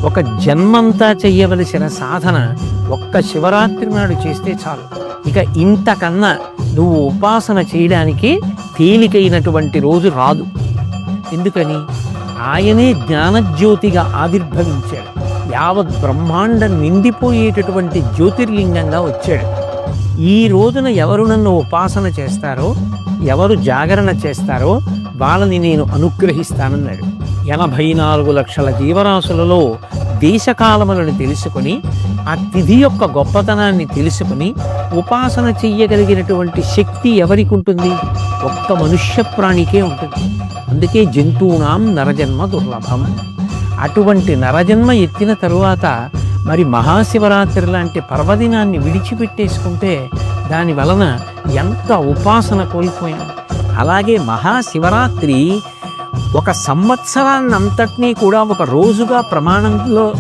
ఒక జన్మంతా చెయ్యవలసిన సాధన ఒక్క శివరాత్రి నాడు చేస్తే చాలు. ఇక ఇంతకన్నా నువ్వు ఉపాసన చేయడానికి తేలికైనటువంటి రోజు రాదు. ఎందుకని? ఆయనే జ్ఞానజ్యోతిగా ఆవిర్భవించాడు. యావత్ బ్రహ్మాండం నిండిపోయేటటువంటి జ్యోతిర్లింగంగా వచ్చాడు. ఈ రోజున ఎవరు నన్ను ఉపాసన చేస్తారో, ఎవరు జాగరణ చేస్తారో వాళ్ళని నేను అనుగ్రహిస్తానన్నాడు. 84 లక్షల జీవరాశులలో దేశకాలములను తెలుసుకొని, ఆ తిథి యొక్క గొప్పతనాన్ని తెలుసుకొని ఉపాసన చెయ్యగలిగినటువంటి శక్తి ఎవరికి ఉంటుంది? ఒక్క మనుష్య ప్రాణికే ఉంటుంది. అందుకే జంతువునాం నరజన్మ దుర్లభం. అటువంటి నరజన్మ ఎత్తిన తరువాత మరి మహాశివరాత్రి లాంటి పర్వదినాన్ని విడిచిపెట్టేసుకుంటే దాని వలన ఎంత ఉపాసన కోల్పోయాం. అలాగే మహాశివరాత్రి ఒక సంవత్సరాన్నంతటినీ కూడా ఒక రోజుగా ప్రమాణంలో